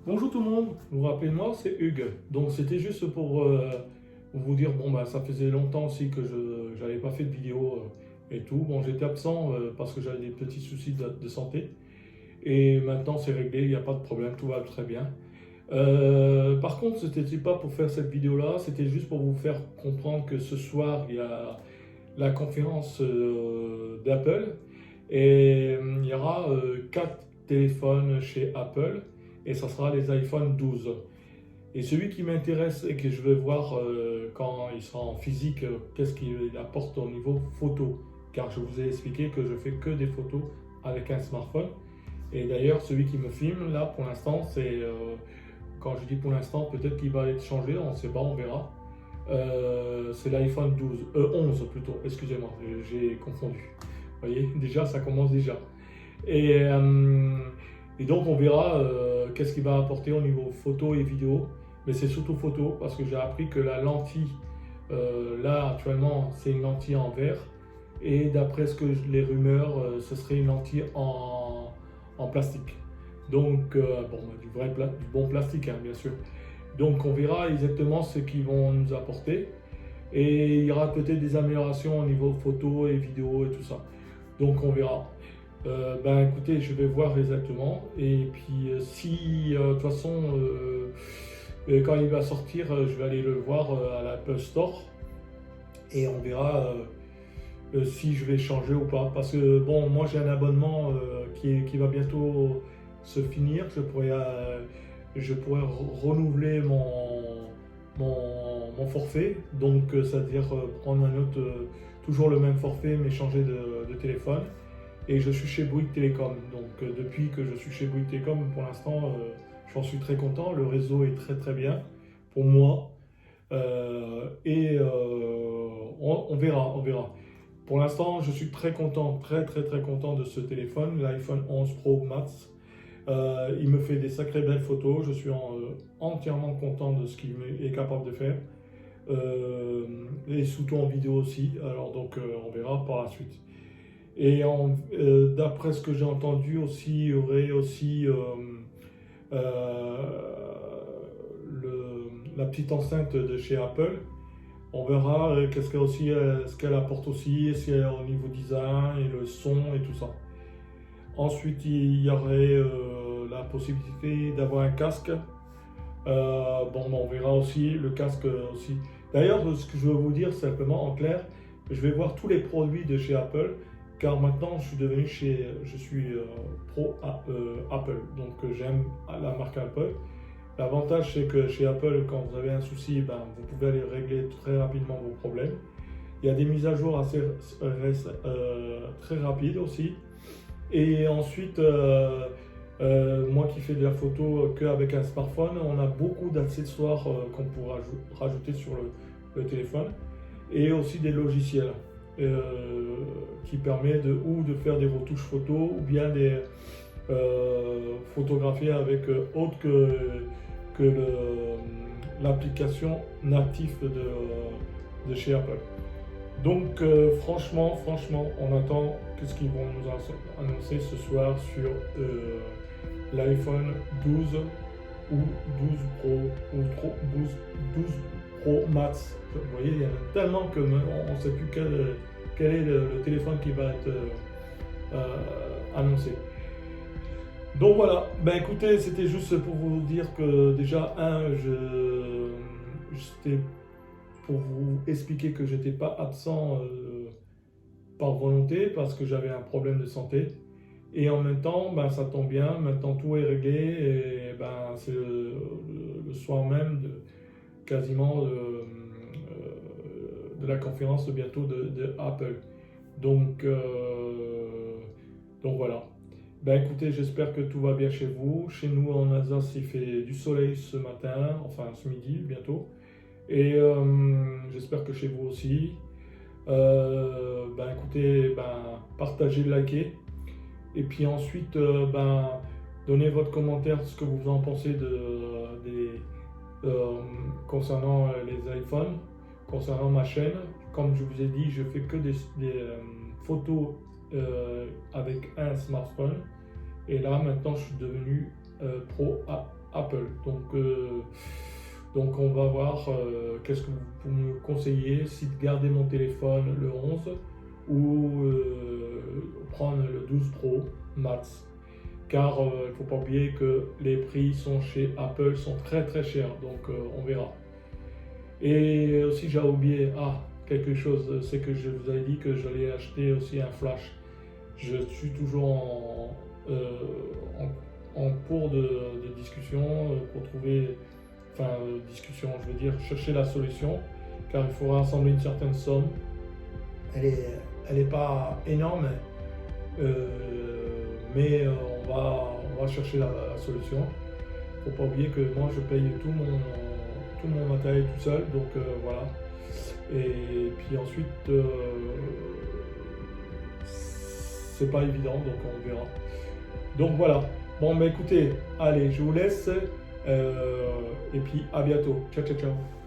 Bonjour tout le monde, vous vous rappelez de moi, c'est Hugues. Donc c'était juste pour vous dire, bon bah ça faisait longtemps aussi que je n'avais pas fait de vidéo et tout. Bon j'étais absent parce que j'avais des petits soucis de santé. Et maintenant c'est réglé, il n'y a pas de problème, tout va très bien. Par contre, c'était pas pour faire cette vidéo-là, c'était juste pour vous faire comprendre que ce soir il y a la conférence d'Apple et il y aura 4 téléphones chez Apple et ça sera les iPhone 12. Et celui qui m'intéresse et que je vais voir quand il sera en physique, qu'est-ce qu'il apporte au niveau photo. Car je vous ai expliqué que je fais que des photos avec un smartphone. Et d'ailleurs, celui qui me filme, là, pour l'instant, c'est... quand je dis pour l'instant, peut-être qu'il va être changé, on ne sait pas, on verra. C'est l'iPhone 11 plutôt, excusez-moi, j'ai confondu. Vous voyez, déjà, ça commence déjà. Et, et donc, on verra qu'est-ce qu'il va apporter au niveau photo et vidéo. Mais c'est surtout photo, parce que j'ai appris que la lentille, là, actuellement, c'est une lentille en verre. Et d'après ce que les rumeurs, ce serait une lentille en plastique. Donc, bon, du bon plastique, hein, bien sûr. Donc, on verra exactement ce qu'ils vont nous apporter. Et il y aura peut-être des améliorations au niveau photo et vidéo et tout ça. Donc, on verra. Ben, écoutez, je vais voir exactement. Et puis, si, de toute façon, quand il va sortir, je vais aller le voir à l'Apple Store. Et on verra si je vais changer ou pas. Parce que, bon, moi, j'ai un abonnement qui va bientôt se finir. Je pourrais renouveler mon forfait. Donc, c'est-à-dire prendre un autre, toujours le même forfait, mais changer de téléphone. Et je suis chez Bouygues Télécom. Donc, depuis que je suis chez Bouygues Télécom, pour l'instant, j'en suis très content. Le réseau est très très bien pour moi. On verra, on verra. Pour l'instant, je suis très content, très très très content de ce téléphone, l'iPhone 11 Pro Max. Il me fait des sacrées belles photos, je suis entièrement content de ce qu'il est capable de faire. Et surtout en vidéo aussi, alors donc on verra par la suite. Et d'après ce que j'ai entendu aussi, il y aurait aussi la petite enceinte de chez Apple. On verra ce qu'elle apporte aussi, si elle est au niveau design et le son et tout ça. Ensuite, il y aurait la possibilité d'avoir un casque. On verra aussi le casque aussi. D'ailleurs, ce que je veux vous dire simplement en clair, je vais voir tous les produits de chez Apple, car maintenant je suis pro Apple, donc j'aime la marque Apple. L'avantage, c'est que chez Apple, quand vous avez un souci, vous pouvez aller régler très rapidement vos problèmes. Il y a des mises à jour très rapides aussi. Et ensuite, moi qui fais de la photo qu'avec un smartphone, on a beaucoup d'accessoires qu'on pourra rajouter sur le téléphone. Et aussi des logiciels qui permettent de faire des retouches photos ou bien des photographier avec autre que l'application native de chez Apple. Donc franchement, on attend ce qu'ils vont nous annoncer ce soir sur l'iPhone 12 ou 12 Pro ou 12 Pro Max. Vous voyez, il y en a tellement qu'on ne sait plus quel est le téléphone qui va être annoncé. Donc voilà, écoutez, c'était juste pour vous dire que déjà, c'était pour vous expliquer que j'étais pas absent par volonté parce que j'avais un problème de santé. Et en même temps, ça tombe bien, maintenant tout est réglé et c'est le soir même quasiment de la conférence bientôt de Apple. Donc voilà. Écoutez, j'espère que tout va bien chez vous. Chez nous en Alsace, il fait du soleil ce matin, enfin ce midi bientôt. Et j'espère que chez vous aussi. Écoutez, partagez, likez. Et puis ensuite, donnez votre commentaire, ce que vous en pensez concernant les iPhones, concernant ma chaîne. Comme je vous ai dit, je fais que des photos avec un smartphone. Et là, maintenant, je suis devenu pro Apple. Donc on va voir qu'est-ce que vous me conseillez, si de garder mon téléphone le 11 ou prendre le 12 Pro Max. Car il ne faut pas oublier que les prix sont chez Apple sont très très chers, donc on verra. Et aussi j'ai oublié quelque chose, c'est que je vous avais dit que j'allais acheter aussi un flash. Je suis toujours en cours de discussion pour trouver, discussion, je veux dire, chercher la solution, car il faut rassembler une certaine somme. Elle est pas énorme, mais on va chercher la solution. Il ne faut pas oublier que moi je paye tout mon matériel tout seul, donc voilà. Et puis ensuite, c'est pas évident, donc on verra. Donc voilà. Bon, mais écoutez, allez, je vous laisse. Et puis à bientôt. Ciao, ciao, ciao.